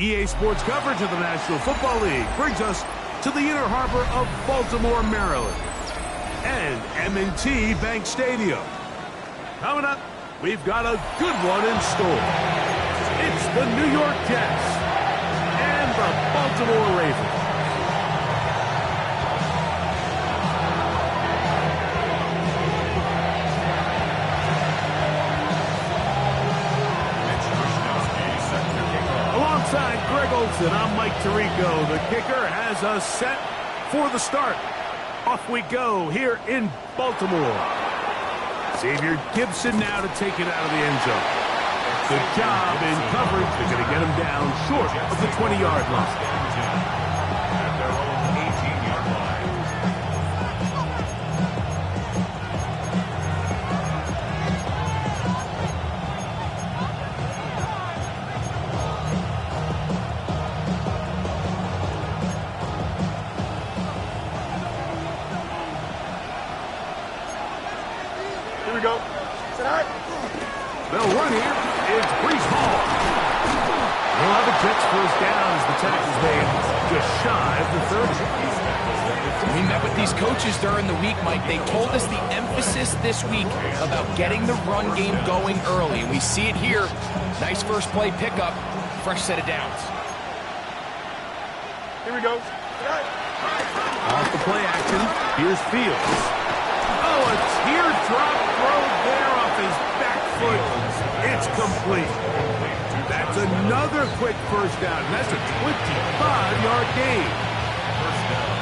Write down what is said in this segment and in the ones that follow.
EA Sports coverage of the National Football League brings us to the inner harbor of Baltimore, Maryland, and M&T Bank Stadium. Coming up, we've got a good one in store. It's the New York Jets and the Baltimore Ravens. Alongside Greg Olson, I'm Mike Tirico. The kicker has us set for the start. Off we go here in Baltimore. Xavier Gibson now to take it out of the end zone. Good job in coverage. They're going to get him down short of the 20-yard line. Here we go. They'll run here. It's Brees Hall. They'll have a Jets first down as the tackle's made just shy of the 30. We met with these coaches during the week, Mike. They told us the emphasis this week about getting the run game going early. And we see it here. Nice first play pickup. Fresh set of downs. Here we go. Off the play action, here's Fields. Oh, a teardrop throw there off his back foot. It's complete. That's another quick first down. That's a 25-yard gain.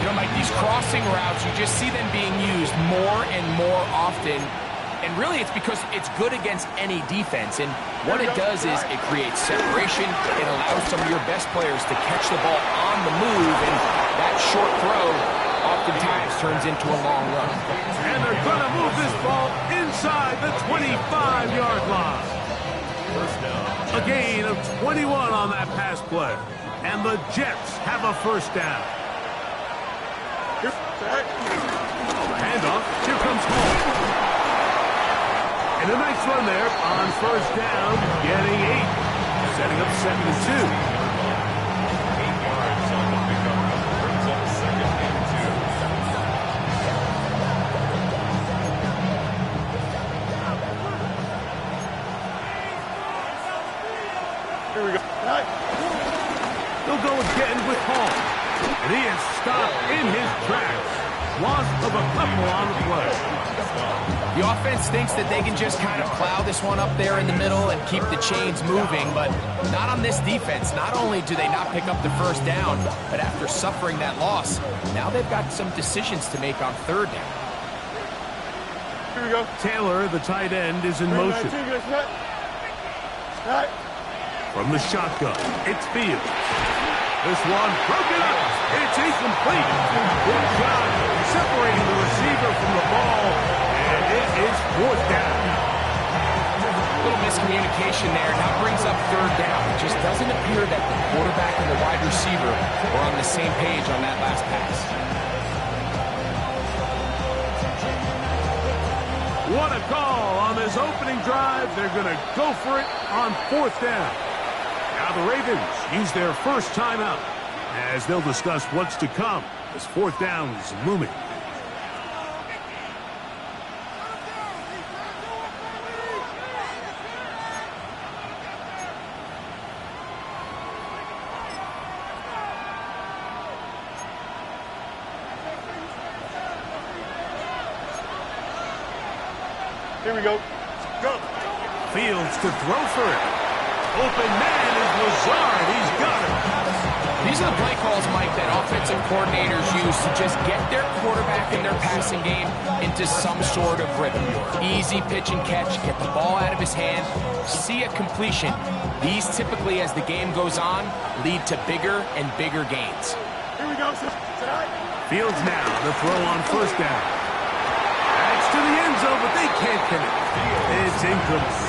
You know, Mike, these crossing routes, you just see them being used more and more often. And really, it's because it's good against any defense. And what it does is it creates separation. It allows some of your best players to catch the ball on the move. And that short throw oftentimes turns into a long run. And they're going to move this ball inside the 25-yard line. A gain of 21 on that pass play. And the Jets have a first down. Handoff. Here comes Hall. And a nice run there on first down, getting 8. Setting up 2nd and 2. Here we go. They'll go again with Hall. And he is stopped in his tracks. Loss of a couple on the play. The offense thinks that they can just kind of plow this one up there in the middle and keep the chains moving, but not on this defense. Not only do they not pick up the first down, but after suffering that loss, now they've got some decisions to make on third down. Here we go. Taylor, the tight end, is in motion. From the shotgun, it's Fields. This one broken up. It's incomplete. Good job separating the receiver from the ball, and it is 4th down. A little miscommunication there. Now brings up third down. It just doesn't appear that the quarterback and the wide receiver were on the same page on that last pass. What a call on this opening drive. They're going to go for it on 4th down. Now the Ravens use their first timeout as they'll discuss what's to come as 4th down is looming. Here we go. Go. Fields to throw for it. Open man is Lazard. He's got it. These are the play calls, Mike, that offensive coordinators use to just get their quarterback and their passing game into some sort of rhythm. Easy pitch and catch, get the ball out of his hand, see a completion. These typically, as the game goes on, lead to bigger and bigger gains. Here we go. Fields now, the throw on first down. That's to the end zone, but they can't connect. It's incomplete.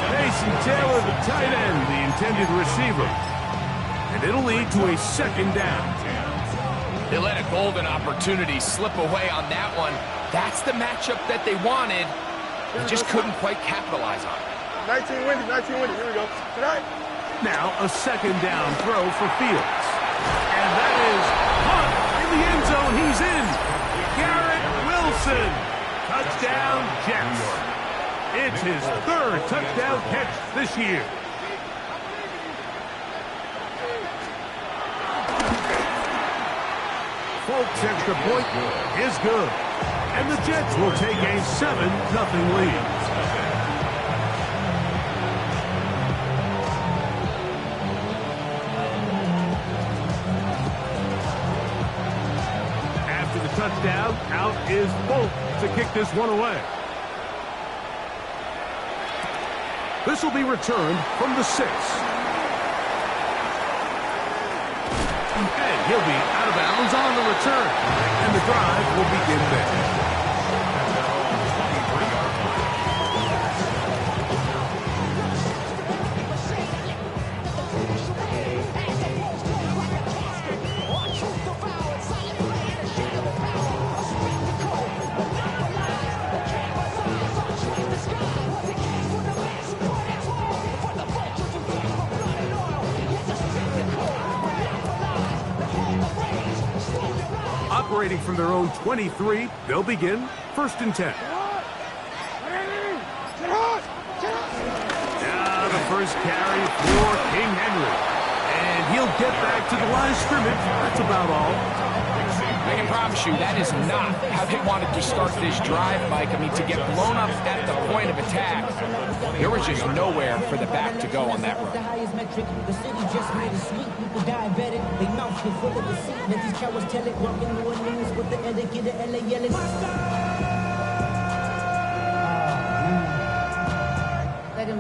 Mason Taylor, the tight end, the intended receiver. And it'll lead to a 2nd down. They let a golden opportunity slip away on that one. That's the matchup that they wanted. They just couldn't quite capitalize on it. 19 winning. Here we go. Now a second down throw for Fields. And that is Hunt in the end zone. He's in. Garrett Wilson. Touchdown, Jets. It's his third touchdown catch this year. Folks' extra point is good. And the Jets will take a 7-0 lead. After the touchdown, out is Bolt to kick this one away. This will be returned from the 6. And he'll be out of bounds on the return. And the drive will begin there. Operating from their own 23, they'll begin 1st and 10. Now the first carry for King Henry. And he'll get back to the line of scrimmage. That's about all. I can promise you that is not how they wanted to start this drive, Mike. I mean, to get blown up at the point of attack, there was just nowhere for the back to go on that run. The city just made a sweet. People diabetic. They mouth get full of deceit. Let these cowards tell it. Walking New Orleans with the etiquette of LA yelling.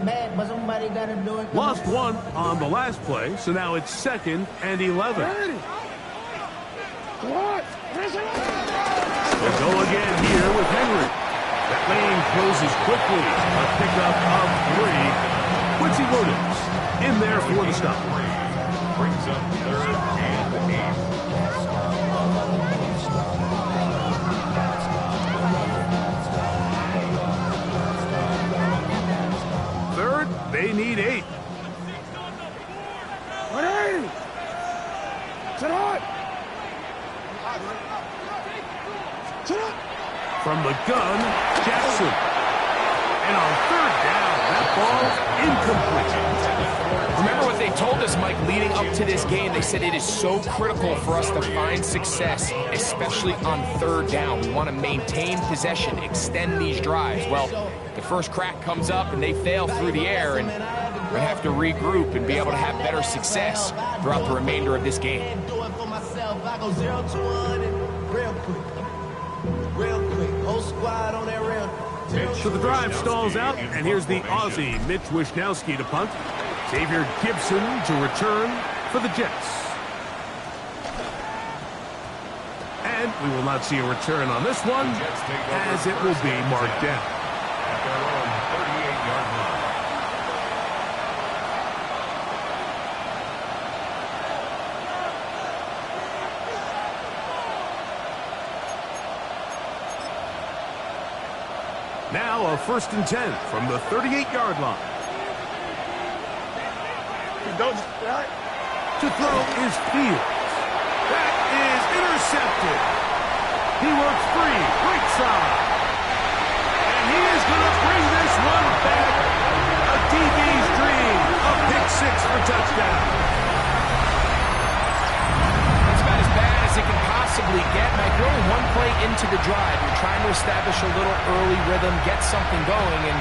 Bad, but somebody gotta do it. Lost one on the last play, so now it's 2nd and 11. They'll go again here with Henry. That lane closes quickly. A pickup of 3. Quincy Williams in there for the stop. Brings up 3rd and 8. They need 8. From the gun, Jackson. And on 3rd down, that ball's incomplete. Remember what they told us, Mike, leading up to this game? They said it is so critical for us to find success, especially on 3rd down. We want to maintain possession, extend these drives. Well, the first crack comes up and they fail through the air, and we have to regroup and be able to have better success throughout the remainder of this game. So the drive stalls out, and here's the Aussie Mitch Wishnowsky to punt. Xavier Gibson to return for the Jets. And we will not see a return on this one, as it will be marked down. Now a 1st and 10 from the 38-yard line. To throw is Fields. That is intercepted. He works free, right side. And he is going to bring this one back. A DB's dream. A pick 6 for touchdown. That's about as bad as it can possibly get, Mike. We're only one play into the drive. You're trying to establish a little early rhythm, get something going, and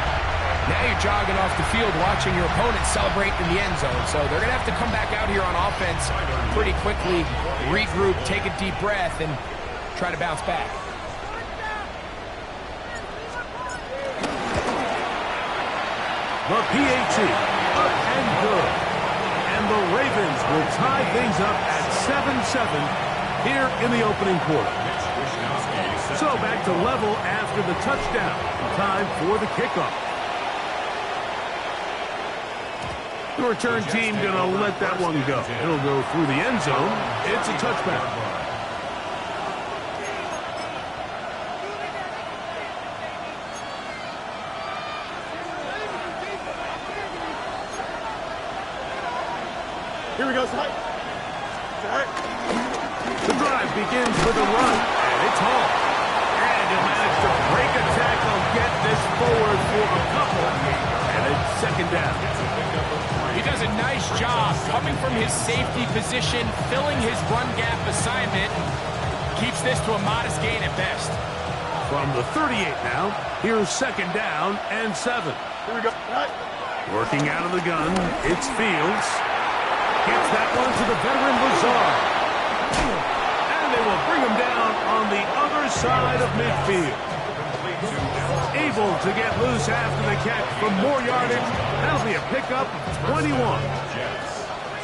now you're jogging off the field watching your opponent celebrate in the end zone. So they're going to have to come back out here on offense pretty quickly, regroup, take a deep breath, and try to bounce back. The PAT, up and good. And the Ravens will tie things up at 7-7 here in the opening quarter. So back to level after the touchdown. Time for the kickoff. The return team going to let that one go. It'll go through the end zone. It's a touchback. Here we go, Side. The drive begins with a run, and it's Hall. And he'll manage to break a tackle, get this forward for a couple, and it's second down. He does a nice job coming from his safety position, filling his run gap assignment, keeps this to a modest gain at best. From the 38 now, here's second down and 7. Here we go. Working out of the gun, it's Fields. Gets that one to the veteran Lazard. And they will bring him down on the other side of midfield. Able to get loose after the catch for more yardage. That'll be a pickup of 21.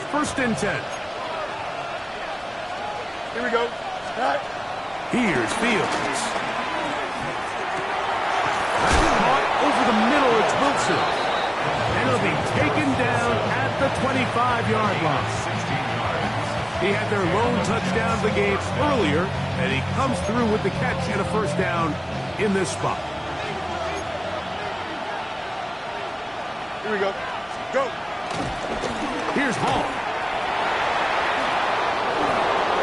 First and 10. Here we go. Here's Fields. Caught over the middle, it's Wilson. And he'll be taken down at the 25-yard line. He had their lone touchdown of the game earlier, and he comes through with the catch and a first down in this spot. Here we go. Go. Here's Hall.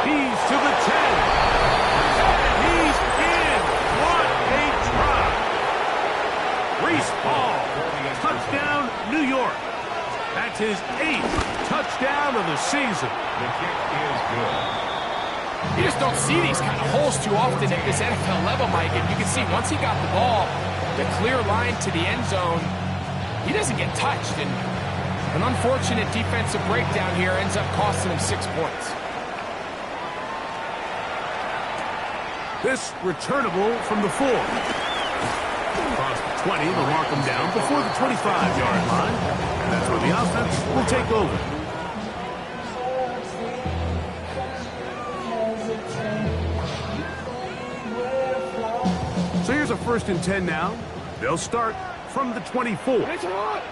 He's to the 10. And he's in. What a try. Reese Hall. Touchdown, New York. That's his 8th touchdown of the season. The kick is good. You just don't see these kind of holes too often at this NFL level, Mike. And you can see once he got the ball, the clear line to the end zone, he doesn't get touched. And an unfortunate defensive breakdown here ends up costing him 6 points. This returnable from the 4. Across the 20, they'll mark him down before the 25-yard line. And that's where the offense will take over. So here's a first and 10 now. They'll start from the 24. They'll start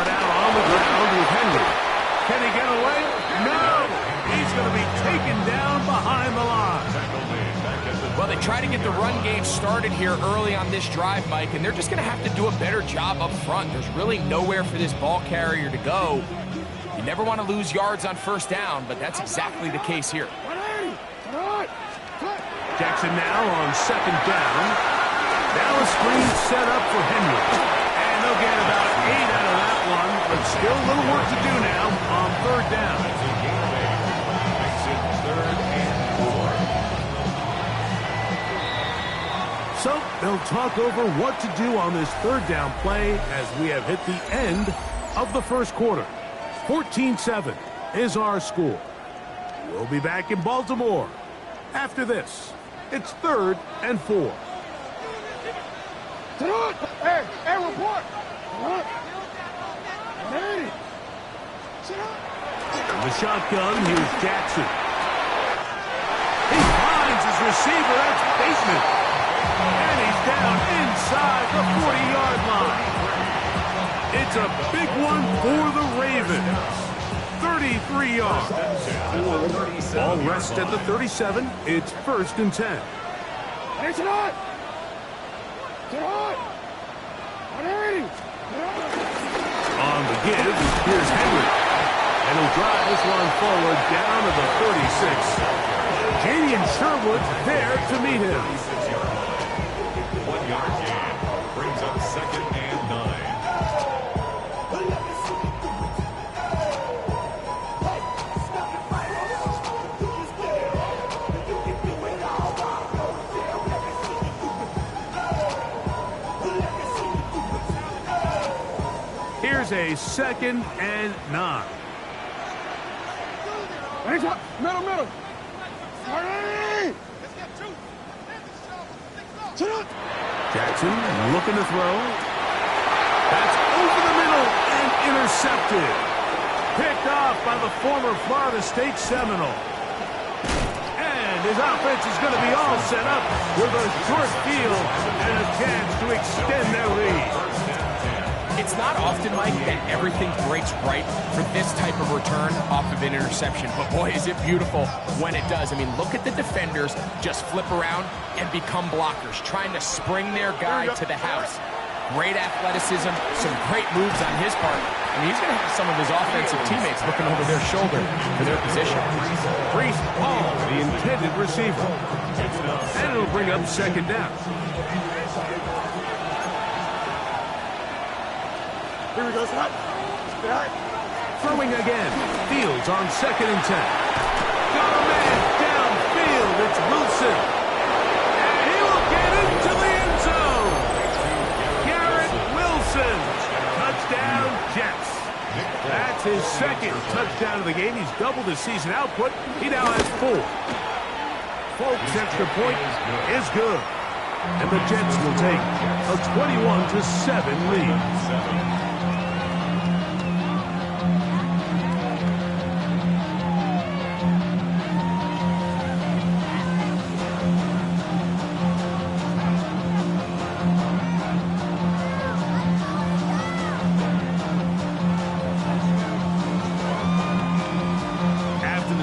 out on the ground with Henry. Can he get away? No! He's going to be taken down behind the line. Well, they try to get the run game started here early on this drive, Mike, and they're just going to have to do a better job up front. There's really nowhere for this ball carrier to go. You never want to lose yards on first down, but that's exactly the case here. Jackson now on second down. Now a screen set up for Henry. And they'll get about 8 out of that one, but still a little work to do now on third down. Makes it 3rd and 4. So they'll talk over what to do on this third down play as we have hit the end of the first quarter. 14-7 is our score. We'll be back in Baltimore after this. It's 3rd and 4. Hey, report. In the shotgun, here's Jackson. He finds his receiver, that's Bateman. And he's down inside the 40-yard line. It's a big one for the Ravens. 33 yards. Ball rests at the 37. It's 1st and 10. On the give, here's Henry. And he'll drive this one forward down to the 36. Jadian Sherwood there to meet him. 1 yard gain. Brings up 2nd and 9. Here's a 2nd and 9. Middle. Jackson looking to throw. That's over the middle and intercepted. Picked off by the former Florida State Seminole. And his offense is going to be all set up with a short field and a chance to extend their lead. It's not often, Mike, that everything breaks right for this type of return off of an interception. But boy, is it beautiful when it does. I mean, look at the defenders just flip around and become blockers, trying to spring their guy to the house. Great athleticism, some great moves on his part. I mean, he's going to have some of his offensive teammates looking over their shoulder for their position. Brees Hall, the intended receiver. And it'll bring up second down. Here we go, Scott. Throwing again. Fields on 2nd and 10. Got a man downfield. It's Wilson. And he will get into the end zone. Garrett Wilson. Touchdown, Jets. That's his 2nd touchdown of the game. He's doubled his season output. He now has 4. Folks, extra point is good. And the Jets will take a 21-7 lead.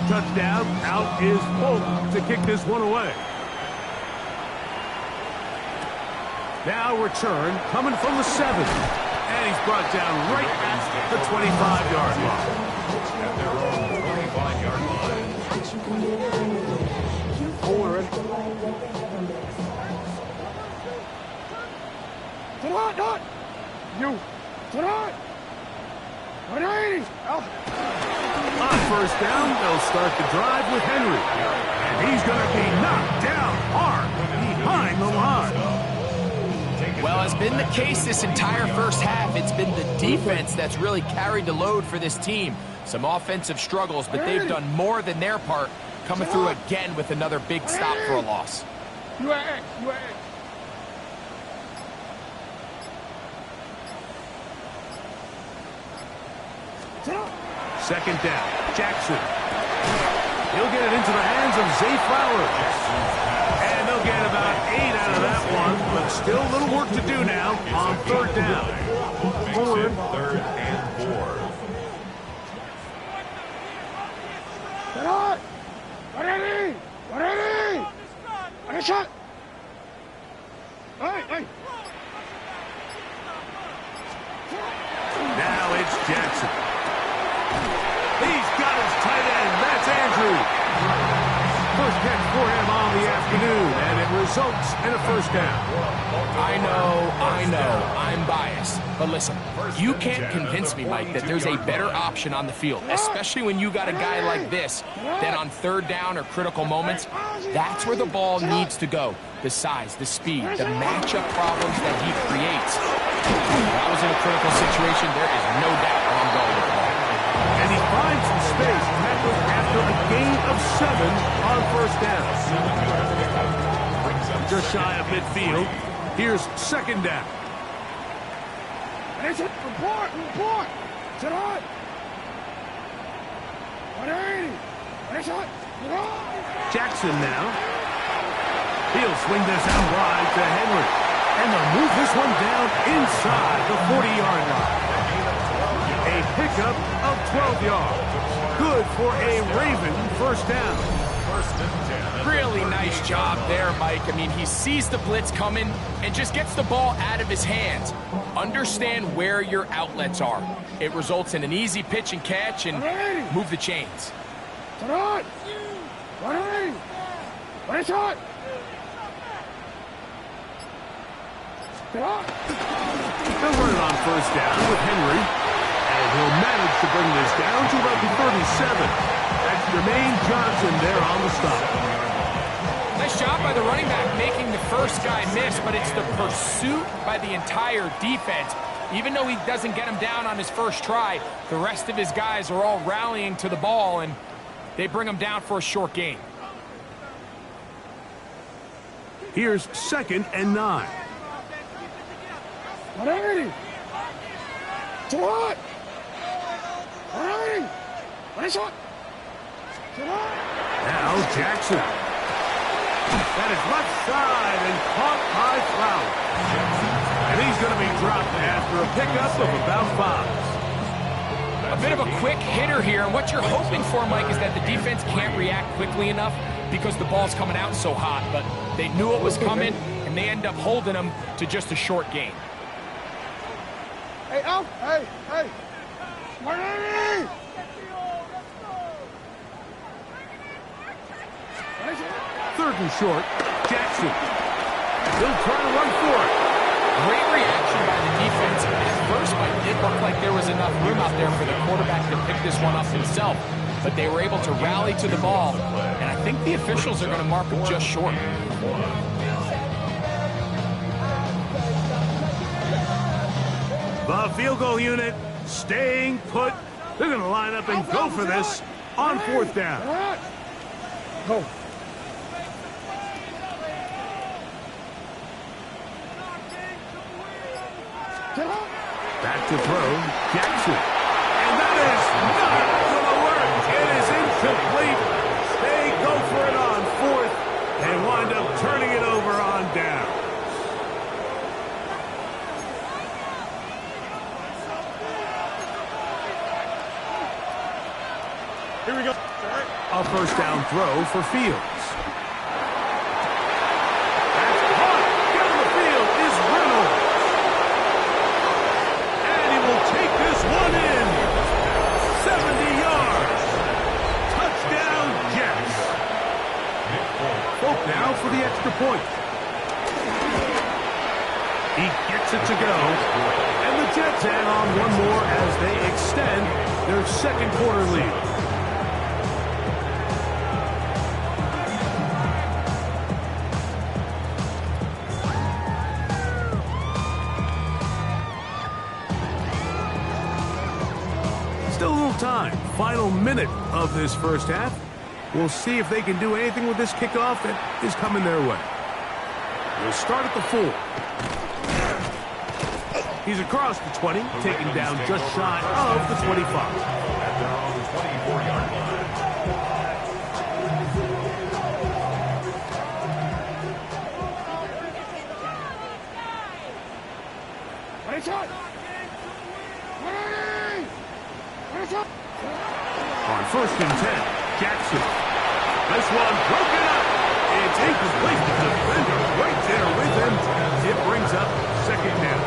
Touchdown, out is Polk to kick this one away. Now return coming from the 7. And he's brought down right at the 25-yard line. At their own 25-yard line. Forward. Not. You. Not. 180. On first down, they'll start the drive with Henry. And he's going to be knocked down hard behind the line. Well, as been the case this entire first half, it's been the defense that's really carried the load for this team. Some offensive struggles, but they've done more than their part, coming through again with another big stop for a loss. Second down, Jackson. He'll get it into the hands of Zay Flowers. And they'll get about 8 out of that one, but still a little work to do now on 3rd down. Forward. 3rd and 4. Shot. Now it's Jackson. He's got his tight end. That's Andrew. First catch for him on the afternoon, and it results in a first down. I know, I'm biased. But listen, you can't convince me, Mike, that there's a better option on the field, especially when you got a guy like this, than on 3rd down or critical moments. That's where the ball needs to go. The size, the speed, the matchup problems that he creates. If I was in a critical situation, there is no doubt where I'm going with the ball. And he finds some space after a gain of 7 on first down. Just shy of midfield. Here's 2nd down. Report. Sit on. 180. Jackson now. He'll swing this out wide to Henry. And they'll move this one down inside the 40-yard line. A pickup of 12 yards. Good for a Raven first down. Really nice job there, Mike. I mean, he sees the blitz coming and just gets the ball out of his hands. Understand where your outlets are. It results in an easy pitch and catch and move the chains. They'll run it on first down with Henry. And he'll manage to bring this down to about the 37. That's Jermaine Johnson there on the stop. Nice job by the running back making the first guy miss, but it's the pursuit by the entire defense. Even though he doesn't get him down on his first try, the rest of his guys are all rallying to the ball, and they bring him down for a short gain. Here's 2nd and 9. 180. To what? 180. Now Jackson. That is left side and caught by Flowers. And he's going to be dropped after a pickup of about 5. A bit of a quick hitter here, and what you're hoping for, Mike, is that the defense can't react quickly enough because the ball's coming out so hot, but they knew it was coming, and they end up holding them to just a short gain. Hey, out. Hey, hey. Marty! Third and short. Jackson. He'll try to run for it. Great reaction by the defense. At first, Mike, it looked like there was enough room out there for the quarterback to pick this one up himself. But they were able to rally to the ball. And I think the officials are going to mark him just short. The field goal unit staying put. They're going to line up and go for this on fourth down. Go. Back to throw, Jackson. And that is not going to work. It is incomplete. They go for it on fourth and wind up turning it over on down. Here we go. A first down throw for Fields. One in. 70 yards. Touchdown, Jets. Folk now for the extra point. He gets it to go. And the Jets add on one more as they extend their second quarter lead. Still a little time. Final minute of this first half. We'll see if they can do anything with this kickoff that is coming their way. We'll start at the 4. He's across the 20, taken down just shy of the 25. At their own 24-yard line. What is it? On first and 10, Jackson. This one broken up. It's incomplete. The defender right there with him. It brings up second down.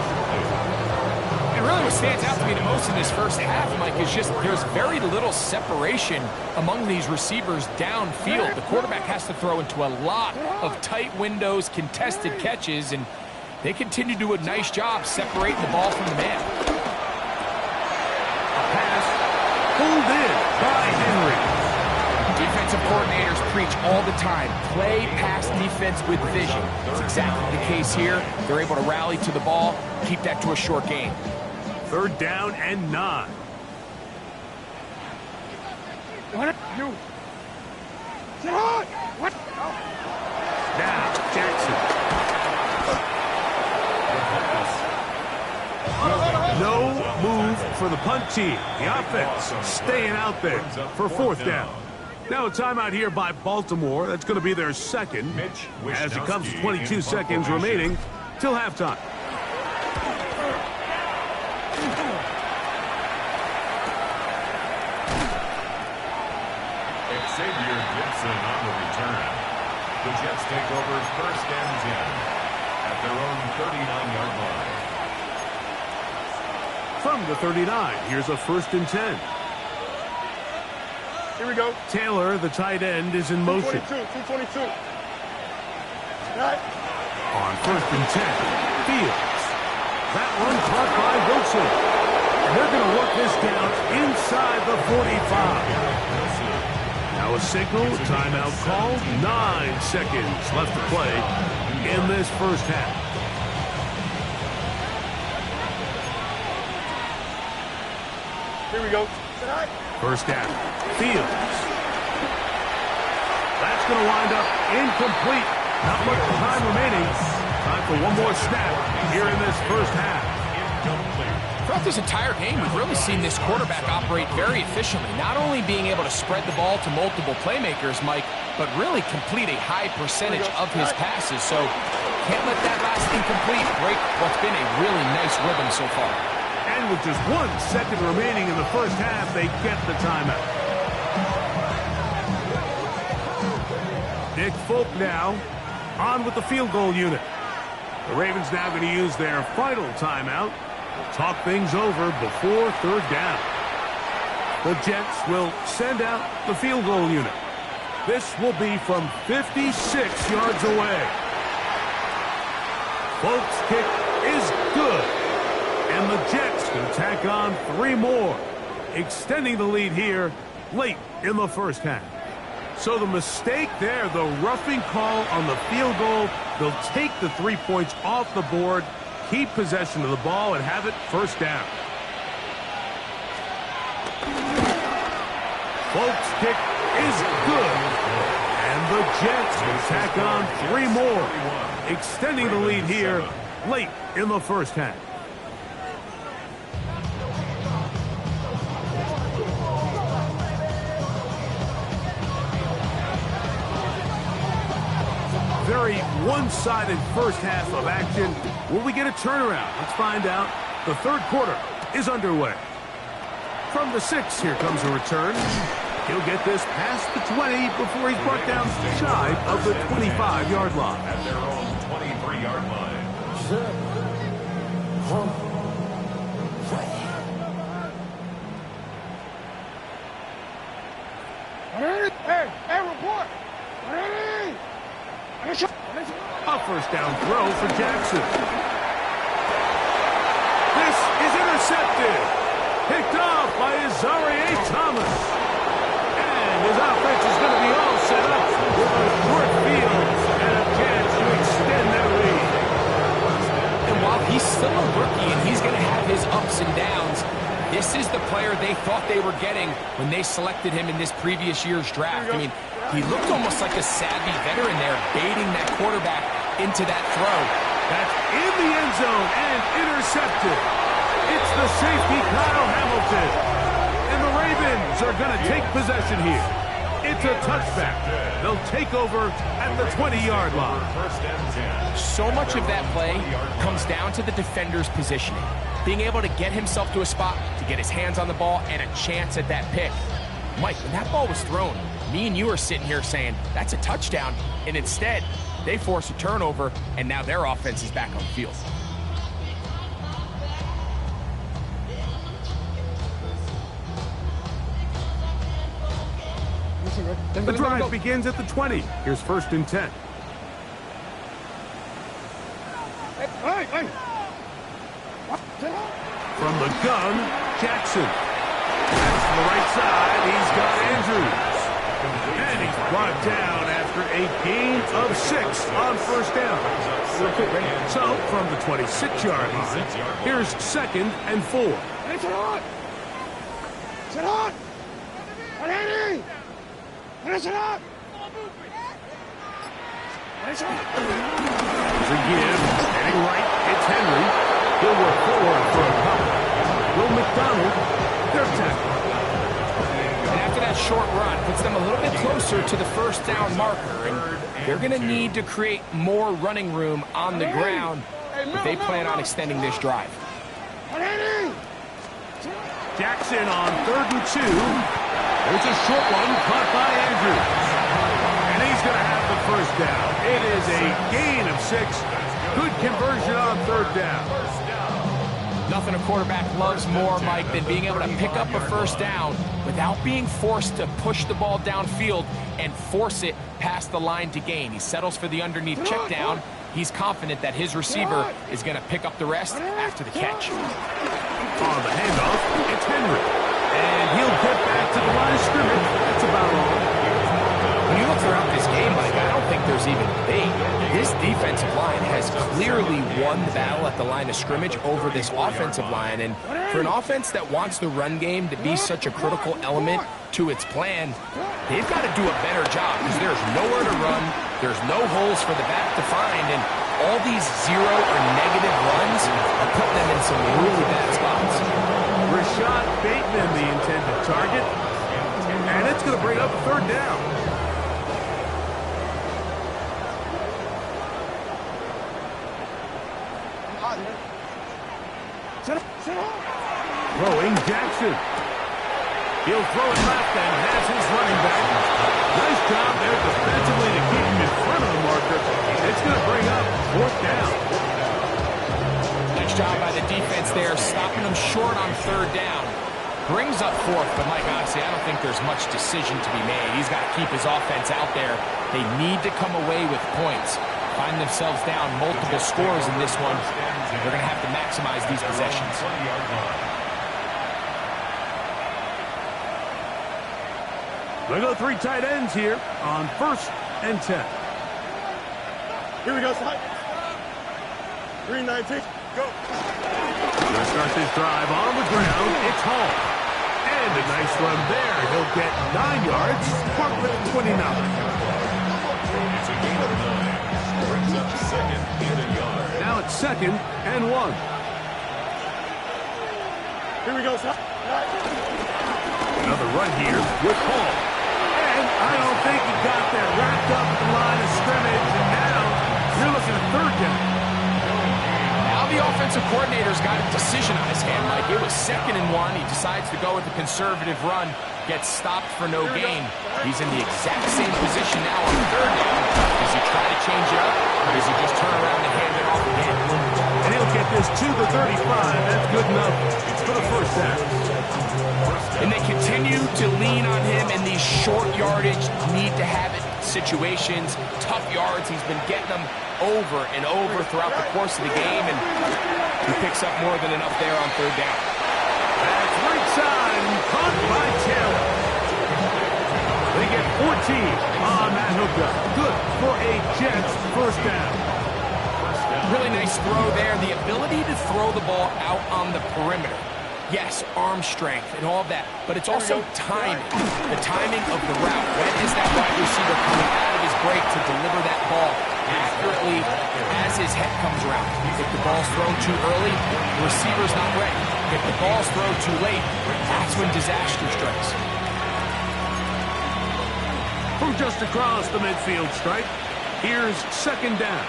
And really what stands out to me the most in this first half, Mike, is just there's very little separation among these receivers downfield. The quarterback has to throw into a lot of tight windows, contested catches, and they continue to do a nice job separating the ball from the man. Pulled in by Henry. Defensive coordinators preach all the time. Play pass defense with vision. It's exactly the case here. They're able to rally to the ball, keep that to a short game. Third down and 9. What? You. What? Now, Jackson. No move for the punt team. The offense staying out there for fourth down. Now a timeout here by Baltimore. That's going to be their second as it comes to 22 seconds remaining till halftime. Xavier Gibson on the return. The Jets take over first and 10 at their own 39-yard line. From the 39, here's a first and 10. Here we go. Taylor, the tight end, is in motion. 222. On first and 10, Fields. That one caught by Wilson. They're going to work this down inside the 45. Now a signal, timeout called. 9 seconds left to play in this first half. Here we go. First down, Fields. That's going to wind up incomplete. Not much time remaining. Time for one more snap here in this first half. Throughout this entire game, we've really seen this quarterback operate very efficiently, not only being able to spread the ball to multiple playmakers, Mike, but really complete a high percentage of his passes. So can't let that last incomplete break what's been a really nice rhythm so far. And with just 1 second remaining in the first half, they get the timeout. Nick Folk now on with the field goal unit. The Ravens now going to use their final timeout talk things over before third down. The Jets will send out the field goal unit. This will be from 56 yards away. Folks' kick is good. And the Jets can tack on 3 more, extending the lead here late in the first half. So the mistake there, the roughing call on the field goal, they'll take the 3 points off the board, keep possession of the ball, and have it first down. Folks' kick is good. And the Jets will tack on 3 more, extending the lead here late in the first half. Very one-sided first half of action. Will we get a turnaround? Let's find out. The third quarter is underway. From the 6, here comes a return. He'll get this past the 20 before he's brought down shy of the 25-yard line. At their own 23-yard line. Hey, report. A first down throw for Jackson. This is intercepted. Picked off by Azareé Thomas. And his offense is going to be all set up with a short field and a chance to extend their lead. And while he's still a rookie and he's going to have his ups and downs, this is the player they thought they were getting when they selected him in this previous year's draft. I mean, he looked almost like a savvy veteran there, baiting that quarterback into that throw. That's in the end zone and intercepted. It's the safety, Kyle Hamilton. And the Ravens are going to take possession here. It's a touchback. They'll take over at the 20-yard line. So much of that play comes down to the defender's positioning. Being able to get himself to a spot, to get his hands on the ball, and a chance at that pick. Mike, when that ball was thrown, me and you are sitting here saying, that's a touchdown. And instead, they force a turnover, and now their offense is back on the field. The drive begins at the 20. Here's 1st and 10. Hey. From the gun, Jackson. That's the right side. He's got Andrews. And he's brought down after a gain of 6 on first down. So, from the 26-yard line, here's 2nd and 4. Hey, sit on! Ready? Finish it up! There's a give. Heading right, it's Henry. He'll work forward for a couple. Will McDonald, their tackle. And after that short run, puts them a little bit closer to the first down marker. And they're going to need to create more running room on the ground if they plan on extending this drive. Jackson on 3rd and 2. There's a short one caught by Andrews. And he's going to have the first down. It is a gain of 6. Good conversion on 3rd down. Nothing a quarterback loves more, Mike, than being able to pick up a first down without being forced to push the ball downfield and force it past the line to gain. He settles for the underneath check down. He's confident that his receiver is going to pick up the rest after the catch. On the handoff, it's Henry. And he'll get back to the line of scrimmage. That's about all. When you look throughout this game, Mike, I don't think there's even debate. This defensive line has clearly won the battle at the line of scrimmage over this offensive line. And for an offense that wants the run game to be such a critical element to its plan, they've got to do a better job because there's nowhere to run. There's no holes for the back to find. And all these 0 or negative runs are putting them in some really bad spots. Rashad Bateman, the intended target. And it's going to bring up 3rd down. Throwing Jackson. He'll throw it left and has his running back. Nice job there defensively to keep him in front of the marker. It's going to bring up 4th down. Nice job by the defense there, stopping them short on third down. Brings up fourth, but Mike, honestly, I don't think there's much decision to be made. He's got to keep his offense out there. They need to come away with points. Find themselves down multiple scores in this one. They're going to have to maximize these possessions. They go 3 tight ends here on 1st and 10. Here we go, son. 319. Go. Going to start this drive on the ground. It's Hall. And a nice run there. He'll get 9 yards. Mark with 29. It's a gain of 9. Brings up 2nd and a yard. Now it's 2nd and 1. Here we go, son. Another run here with Hall. And I don't think he got there. Wrapped up at the line of scrimmage. And now you're looking at 3rd down. The offensive coordinator's got a decision on his hand, Mike. It was 2nd and 1. He decides to go with a conservative run, gets stopped for no gain. He's in the exact same position now on 3rd down. Does he try to change it up, or does he just turn around and hand it off again? And he'll get this to the 35. That's good enough for the 1st down. And they continue to lean on him in these short yardage, need-to-have-it situations. Tough yards. He's been getting them over and over throughout the course of the game, and he picks up more than enough there on 3rd down. That's right side, caught by Taylor. They get 14 on that hookup. Good for a Jets 1st down. Really nice throw there. The ability to throw the ball out on the perimeter. Yes, arm strength and all of that, but it's also timing. The timing of the route. When is that wide receiver coming out of his break to deliver that ball accurately as his head comes around? If the ball's thrown too early, the receiver's not ready. If the ball's thrown too late, that's when disaster strikes. From just across the midfield stripe, here's 2nd down.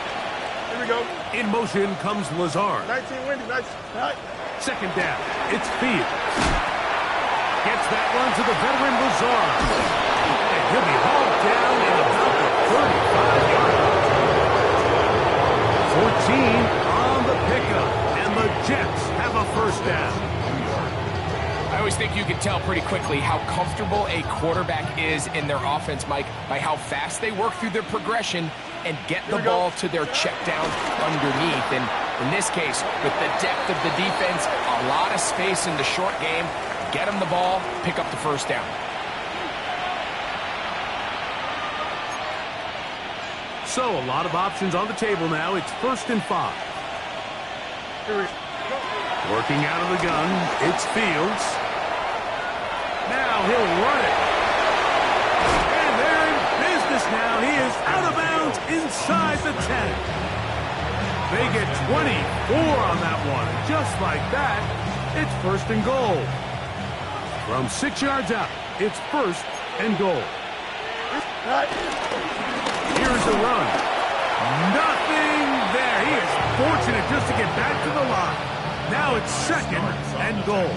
Here we go. In motion comes Lazard. 19 windy. Nice. 2nd down. It's Fields. Gets that one to the veteran Lazard. And he'll be hauled down in about the 35 yard line. 14 on the pickup. And the Jets have a 1st down. I always think you can tell pretty quickly how comfortable a quarterback is in their offense, Mike, by how fast they work through their progression and get the ball to their check down underneath. And in this case, with the depth of the defense, a lot of space in the short game, get them the ball, pick up the 1st down. So a lot of options on the table now. It's 1st and 5. Working out of the gun, it's Fields. Now he'll run it. And they're in business now. He is out of bounds inside the 10. They get 24 on that one. Just like that, it's 1st and goal. From 6 yards out, it's 1st and goal. Here's the run. Nothing there. He is fortunate just to get back to the line. Now it's 2nd and goal.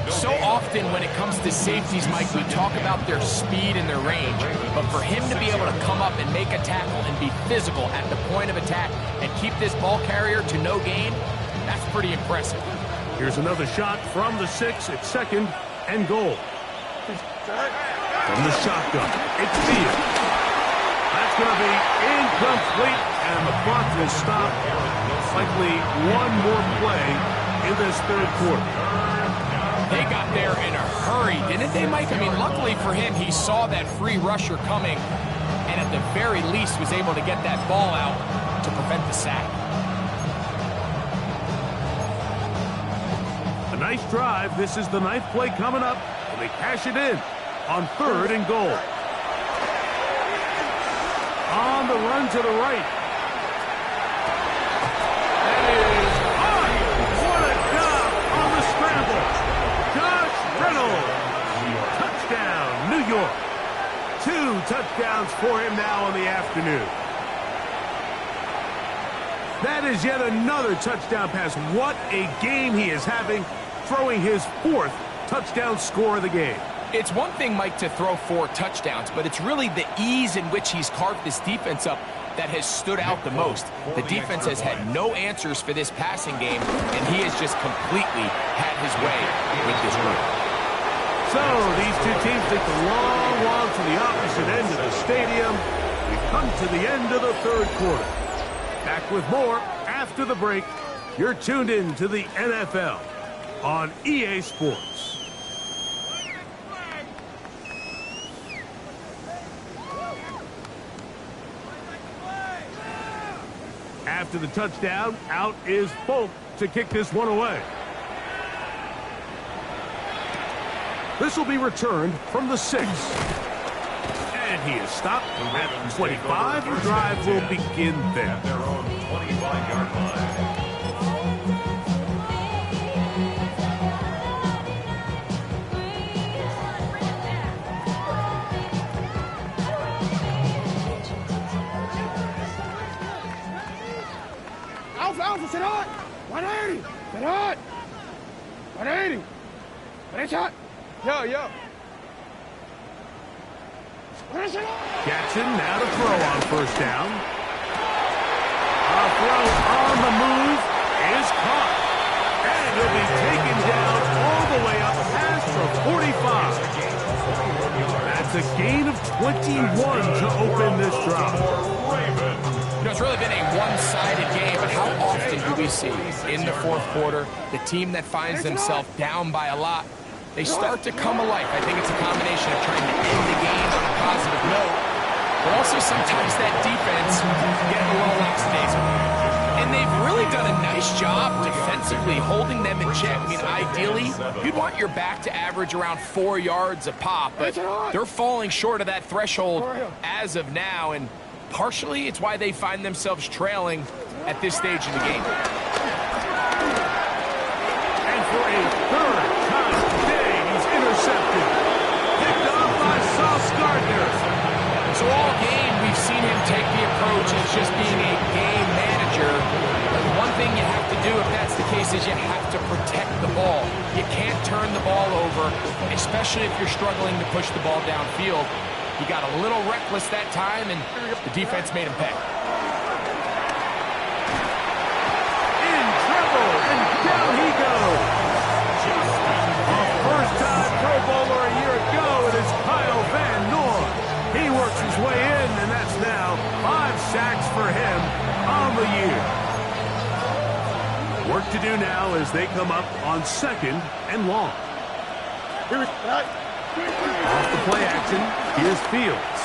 So often when it comes to safeties, Mike, we talk about their speed and their range. But for him to be able to come up and make a tackle and be physical at the point of attack and keep this ball carrier to no gain, that's pretty impressive. Here's another shot from the 6. It's 2nd and goal. From the shotgun, it's Fields. That's going to be incomplete, and the clock will stop. Likely one more play in this 3rd quarter. They got there in a hurry, didn't they, Mike? I mean, luckily for him, he saw that free rusher coming, and at the very least was able to get that ball out to prevent the sack. A nice drive. This is the 9th play coming up, and they cash it in on 3rd and goal. On the run to the right. That is on. What a job on the scramble. Josh Reynolds. Touchdown, New York. 2 touchdowns for him now in the afternoon. That is yet another touchdown pass. What a game he is having, throwing his 4th touchdown score of the game. It's one thing, Mike, to throw 4 touchdowns, but it's really the ease in which he's carved this defense up that has stood out the most. The defense has had no answers for this passing game, and he has just completely had his way with this group. So these two teams take the long walk to the opposite end of the stadium. We've come to the end of the third quarter. Back with more after the break. You're tuned in to the NFL on EA Sports. After the touchdown, out is Folk to kick this one away. This will be returned from the 6. And he is stopped at 25. The drive will begin there. At their own 25-yard line. Alpha, sit on! 180! Sit on! 180! Finish shot! Yo! Jackson now to throw on first down. A throw on the move is caught. And he'll be taken down all the way up past the 45. That's a gain of 21 to open this drive. You know, it's really been a one-sided game, but how often do we see in the fourth quarter the team that finds themselves down by a lot, they start to come alive? I think it's a combination of trying to end the game on a positive note, but also sometimes that defense getting a little lackadaisical. And they've really done a nice job defensively holding them in check. I mean, ideally, you'd want your back to average around 4 yards a pop, but they're falling short of that threshold as of now, and partially it's why they find themselves trailing at this stage in the game. And for a third time today, he's intercepted. Picked off by Sauce Gardner. So all game, we've seen him take the approach as just being a game manager. But one thing you have to do if that's the case is you have to protect the ball. You can't turn the ball over, especially if you're struggling to push the ball downfield. He got a little reckless that time, and the defense made him pay. In trouble, and down he goes. A first-time Pro Bowler a year ago, it is Kyle Van Noy. He works his way in, and that's now 5 sacks for him on the year. Work to do now as they come up on 2nd and long. Off the play action, here's Fields.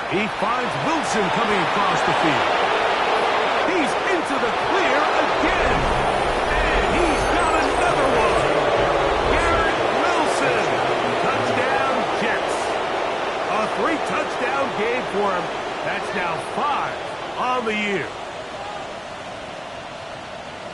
He finds Wilson coming across the field. He's into the clear again. And he's got another one. Garrett Wilson. Touchdown, Jets. A 3-touchdown game for him. That's now 5 on the year.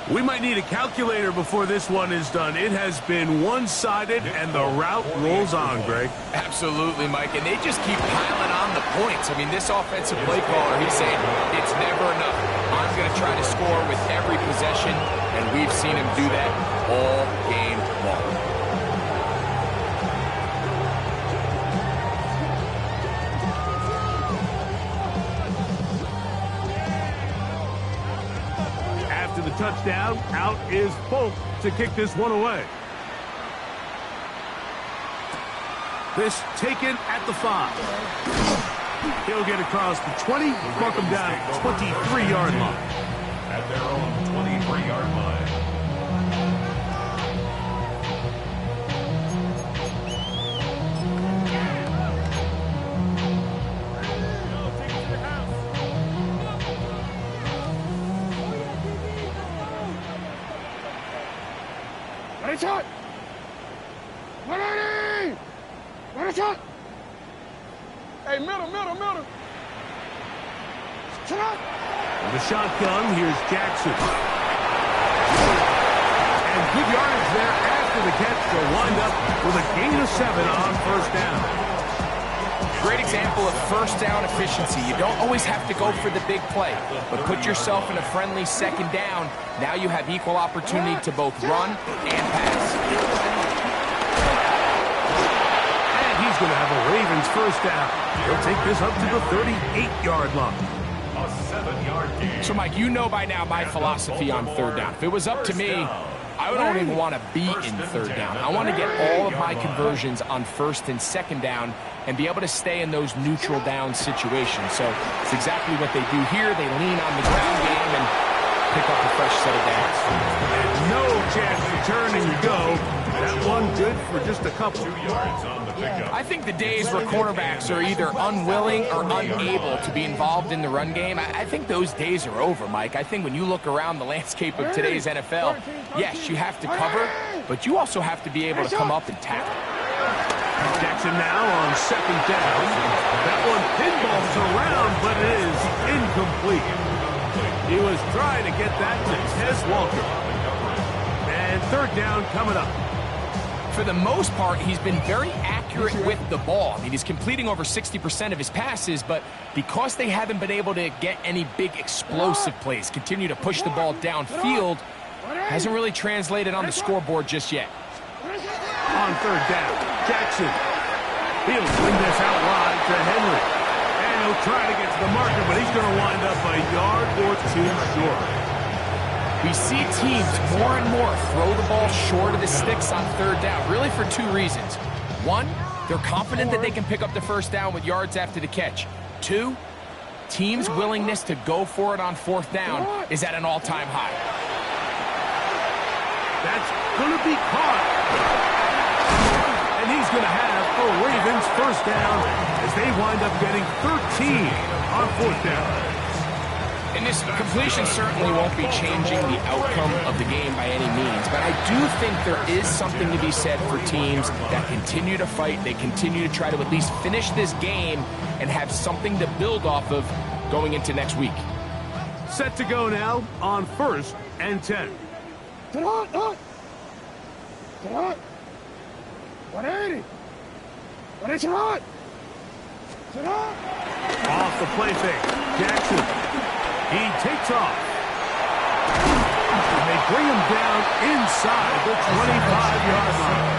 We might need a calculator before this one is done. It has been one-sided, and the route rolls on, Greg. Absolutely, Mike, and they just keep piling on the points. I mean, this offensive play caller, he's saying it's never enough. I'm going to try to score with every possession, and we've seen him do that all game long. Touchdown, out is Folk to kick this one away. This taken at the 5. He'll get across the 20, mark him down at the 23-yard line. At their own 23-yard line. Shot! 180! What a shot! Hey, middle! Shut up! With the shotgun, here's Jackson. And good yardage there after the catch to wind up with a gain of 7 on first down. Great example of first down efficiency. You don't always have to go for the big play, but put yourself in a friendly second down. Now you have equal opportunity to both run and pass. And he's going to have a Ravens first down. He'll take this up to the 38-yard line. On 7-yard gain. So, Mike, you know by now my philosophy on third down. If it was up to me, I don't even want to be in third down. I want to get all of my conversions on first and second down and be able to stay in those neutral down situations. So it's exactly what they do here. They lean on the ground game and pick up a fresh set of downs. And no chance to turn, and you go. That one good for just a couple. 2 yards on the pickup. I think the days where quarterbacks are either unwilling or unable to be involved in the run game, I think those days are over, Mike. I think when you look around the landscape of today's NFL, yes, you have to cover, but you also have to be able to come up and tackle. Jackson now on second down. That one pinballs around, but it is incomplete. He was trying to get that to Tez Walker. And third down coming up. For the most part, he's been very accurate with the ball. I mean, he's completing over 60% of his passes, but because they haven't been able to get any big explosive plays, continue to push the ball downfield, hasn't really translated on the scoreboard just yet. On third down, Jackson. He'll swing this out wide to Henry. And he'll try to get to the marker, but he's going to wind up a yard or two short. We see teams more and more throw the ball short of the sticks on third down, really for two reasons. One, they're confident that they can pick up the first down with yards after the catch. Two, teams' willingness to go for it on fourth down is at an all-time high. That's going to be caught. And he's going to have a Ravens first down as they wind up getting 13 on fourth down. And this completion certainly won't be changing the outcome of the game by any means, but I do think there is something to be said for teams that continue to fight. They continue to try to at least finish this game and have something to build off of going into next week. Set to go now on first and 10. 180. 180. Off the play fake, Jackson. He takes off. And they bring him down inside the 25-yard line.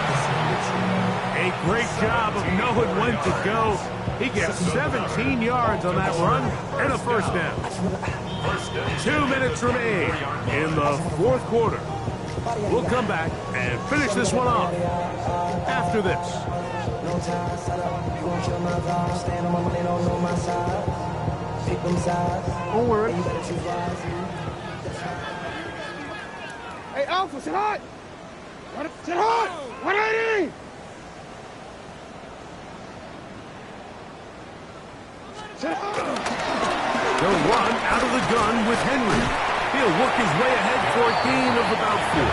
A great job of knowing when to go. He gets 17 yards on that run and a first down. 2 minutes remain in the fourth quarter. We'll come back and finish this one off after this. Don't worry. Hey, Alpha, sit hot. Sit hot. 180. Sit hot. They'll run out of the gun with Henry. He'll work his way ahead for a gain of about 4.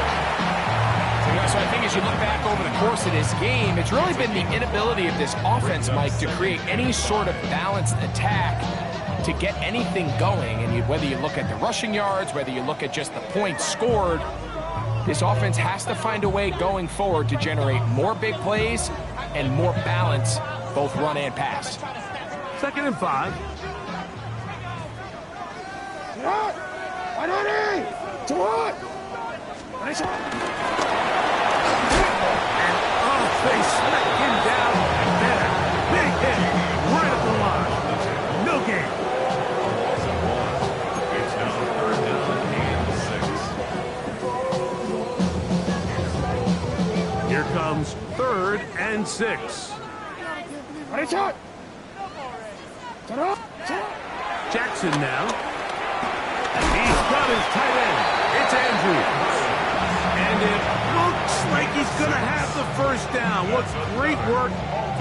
So I think as you look back over the course of this game, it's really been the inability of this offense, Mike, to create any sort of balanced attack to get anything going. And whether you look at the rushing yards, whether you look at just the points scored, this offense has to find a way going forward to generate more big plays and more balance, both run and pass. 2nd and 5. Sit hot. 180. Sit hot. Nice shot. And off they smack him down. There. Big hit. Right up the line. No gain. It's now 3rd down and 6. Here comes 3rd and 6. Nice shot. Sit hot. Jackson now. He's got his tight end. It's Andrews. And it looks like he's going to have the first down. What's great work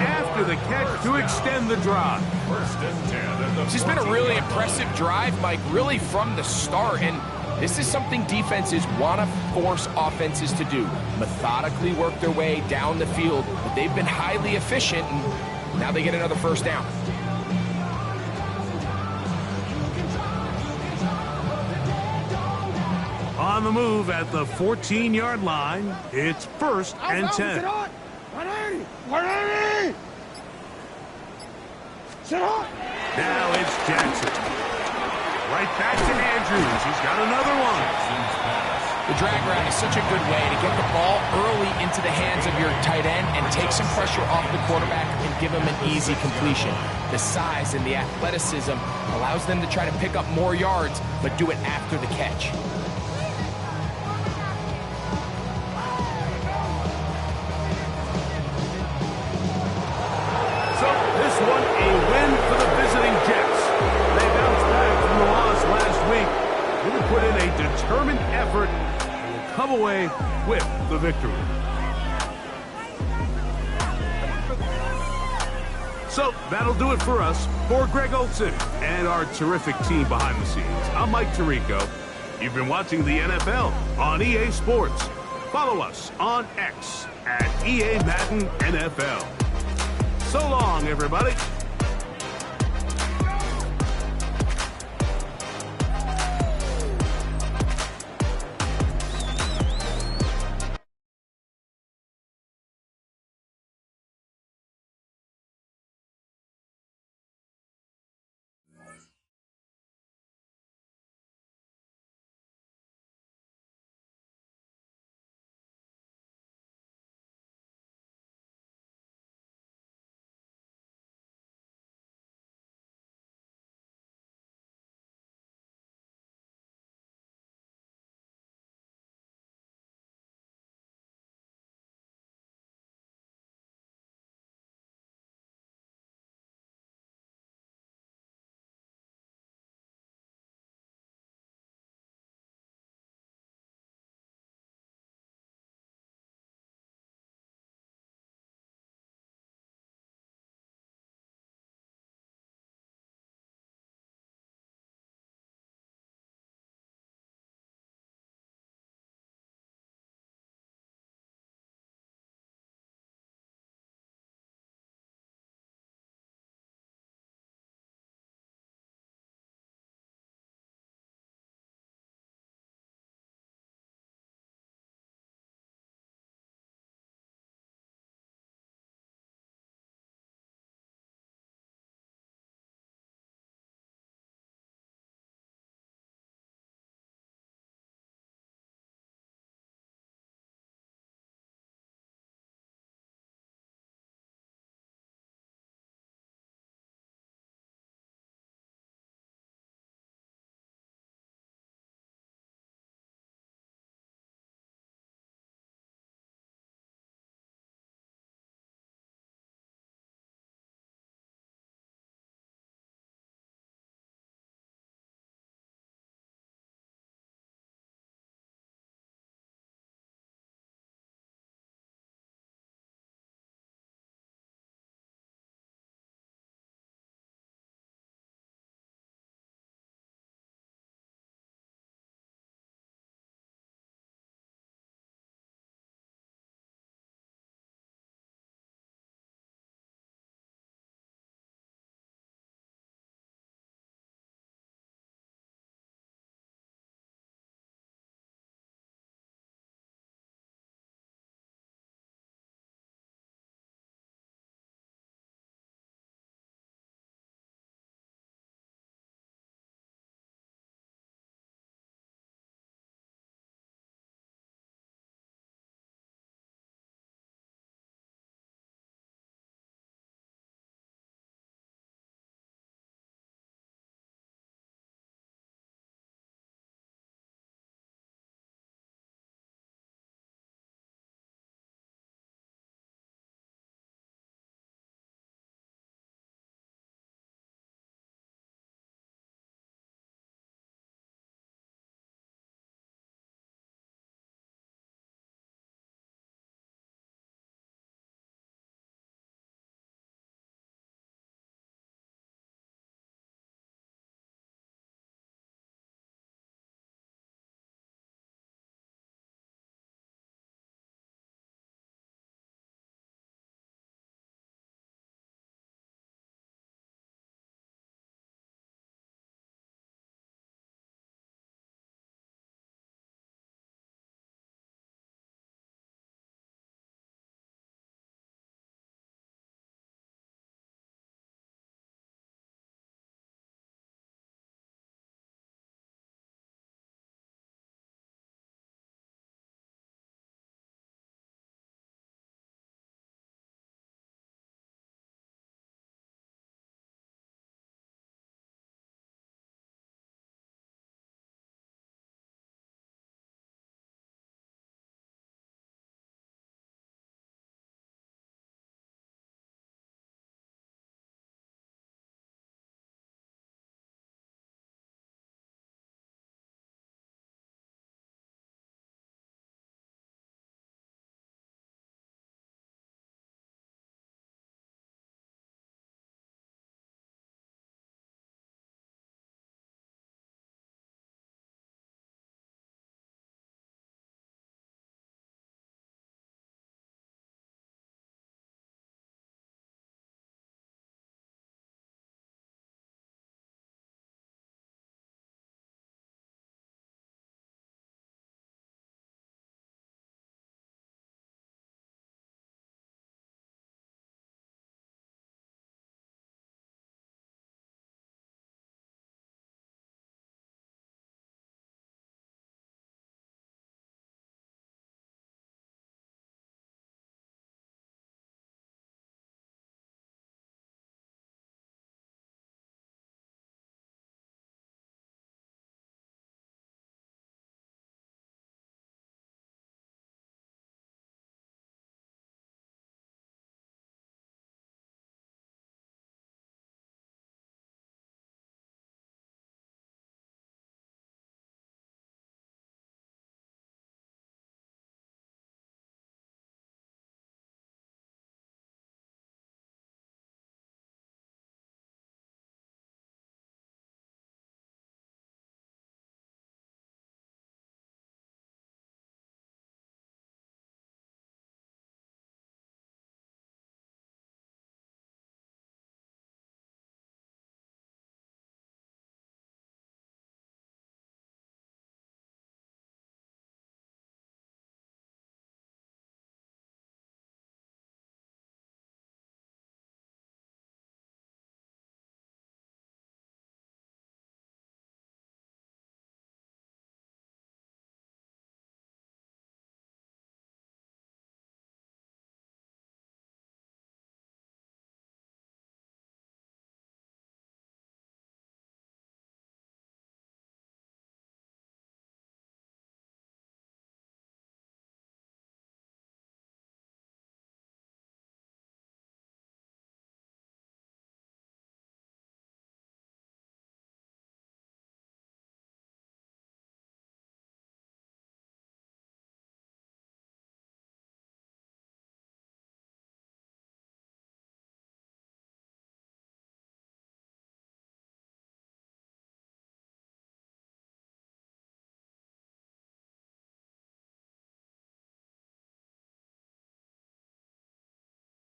after the catch to extend the drive. 1st and 10 at the This has been a really impressive drive, Mike, really from the start. And this is something defenses want to force offenses to do. Methodically work their way down the field. But they've been highly efficient, and now they get another first down. On the move at the 14-yard line, it's 1st and 10. Sit hot. 180. 180. Sit hot. Now it's Jackson. Right back to Andrews. He's got another one. Jackson's pass The drag route is such a good way to get the ball early into the hands of your tight end and take some pressure off the quarterback and give him an easy completion. The size and the athleticism allows them to try to pick up more yards, but do it after the catch. So this one a win for the visiting Jets. They bounced back from the loss last week. They will put in a determined effort and will come away with the victory. So that'll do it for us. For Greg Olson and our terrific team behind the scenes, I'm Mike Tirico. You've been watching the NFL on EA Sports. Follow us on X at EA Madden NFL. So long, everybody.